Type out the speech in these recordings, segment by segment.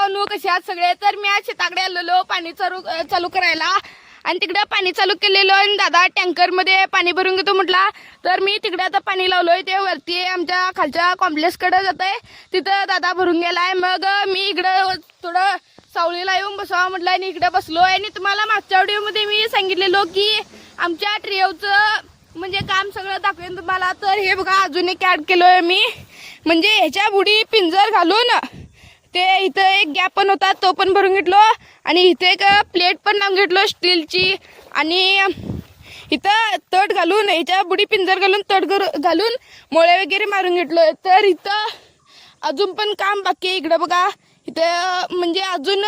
मित्रांनो, कसे आहात सगळे? तर मी आज शेताकडे आलेलो पाणी चालू करायला आणि तिकडे पाणी चालू केलेलं आणि दादा टँकर मध्ये पाणी भरून घेतो म्हटला. तर मी तिकडे आता पाणी लावलोय, ते वरती आमच्या खालच्या कॉम्प्लेक्स कडे जात आहे, तिथं दादा भरून गेलाय. मग मी इकडे थोडं सावलीला येऊन बसावं म्हटलं आणि इकडे बसलोय. आणि तुम्हाला मागच्या व्हिडिओ मध्ये मी सांगितलेलो की आमच्या ट्रेवचं म्हणजे काम सगळं दाखवेन तुम्हाला. तर हे बघा, अजून एक ऍड केलोय मी, म्हणजे ह्याच्या बुडी पिंजर घालून ते इथं एक गॅप पण होता तो पण भरून घेतलो आणि इथे एक प्लेट पण लावून घेतलो स्टीलची आणि इथं तट घालून ह्याच्या बुडी पिंजर घालून तट घालून मोळे वगैरे मारून घेतलो. तर इथं अजून पण काम बाकी आहे. इकडं बघा, इथं म्हणजे अजून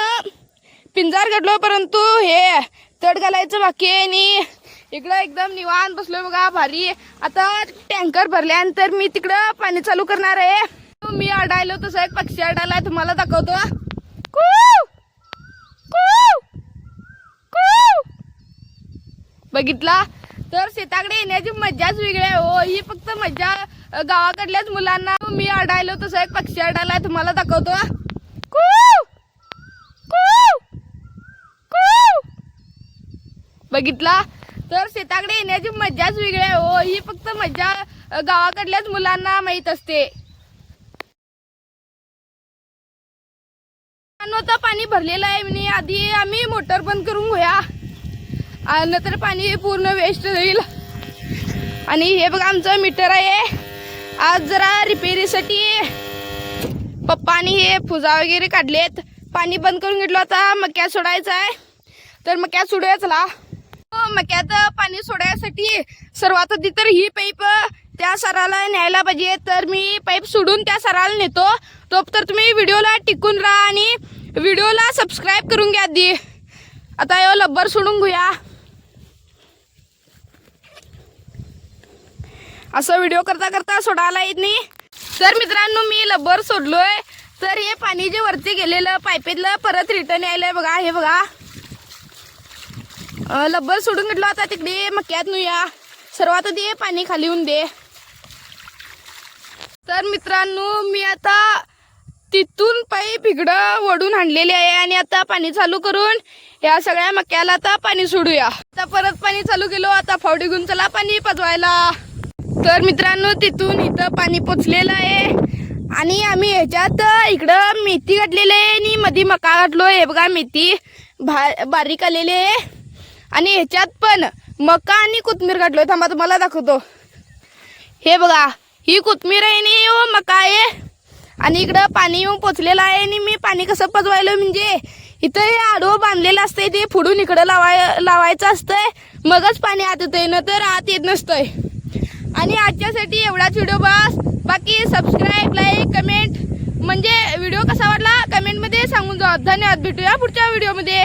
पिंजर घातलो परंतु हे तट घालायचं बाकी आहे. आणि इकडं एकदम निवांत बसलोय बघा, भारी. आता टँकर भरल्यानंतर मी तिकडं पाणी चालू करणार आहे. मी अडायलो तसं एक पक्षी अडायला तुम्हाला दाखवतो. बघितला? तर शेताकडे येण्याची मजाच वेगळी आहे हो. ही फक्त मजा गावाकडल्याच मुलांना. मी अडायलो तसं एक पक्षी अडायला तुम्हाला दाखवतो. बघितला? तर शेताकडे येण्याची मजाच वेगळी आहे हो. ही फक्त मजा गावाकडल्याच मुलांना माहित असते. आता पाणी भरलेलं आहे आणि आधी आम्ही मोटर बंद करून घेऊया, नंतर पाणी पूर्ण वेस्ट होईल. आणि हे बघा, आमचं मीटर आहे. आज जरा रिपेरीसाठी पप्पानी हे फुजा वगैरे काढलेत. पाणी बंद करून घेतलं. आता मक्यात सोडायचं आहे, तर मक्यात सोडूया चला. मक्यात पाणी सोडायसाठी सर्वात आधी तर ही पाईप त्या सराला न्यायला पाहिजे. तर मी पाईप सोडून त्या सराला नेतो. तो तर तुम्ही व्हिडिओला टिकून राहा आणि व्हिडिओला सबस्क्राईब करून घ्या आधी. आता हे लब्बर सोडून घेऊया. असं व्हिडिओ करता करता सोडायला येत नाही. तर मित्रांनो, मी लब्बर सोडलोय. तर हे पाणी जे वरती गेलेलं पाईपेतलं परत रिटर्न यायलंय बघा. हे बघा, लब्बर सोडून घेतलं. आता तिकडे मक्यात नेऊया. सर्वात आधी पाणी खाली होऊन दे. तर मित्रांनो, मी आता तिथून पाईप इकडं वडून आणलेली आहे आणि आता पाणी चालू करून या सगळ्या मक्याला आता पाणी सोडूया. आता परत पाणी चालू केलो. आता फावडी घेऊन चला पाणी पाजवायला. तर मित्रांनो, तिथून इथं पाणी पोचलेलं आहे आणि आम्ही ह्याच्यात इकडं मेथी घातलेली आहे आणि मध्ये मका घातलोय. हे बघा, मेथी बारीक आलेली आहे आणि ह्याच्यात पण मका आणि कोथमीर घातलोय. थांबा तुम्हाला दाखवतो. हे बघा, ही कोथमीर आहे आणि मका आहे आणि इकडं पाणी येऊन पोचलेलं आहे. आणि मी पाणी कसं पजवायलो म्हणजे इथं हे आडवं बांधलेलं असतंय, ते फोडून इकडं लावायचं असतंय, मगच पाणी आत येतंय, न तर आत येत नसतंय. आणि आजच्यासाठी एवढाच व्हिडिओ बस. बाकी सबस्क्राईब, लाईक, कमेंट म्हणजे व्हिडिओ कसा वाटला कमेंटमध्ये सांगून जा. धन्यवाद. भेटूया पुढच्या व्हिडिओमध्ये.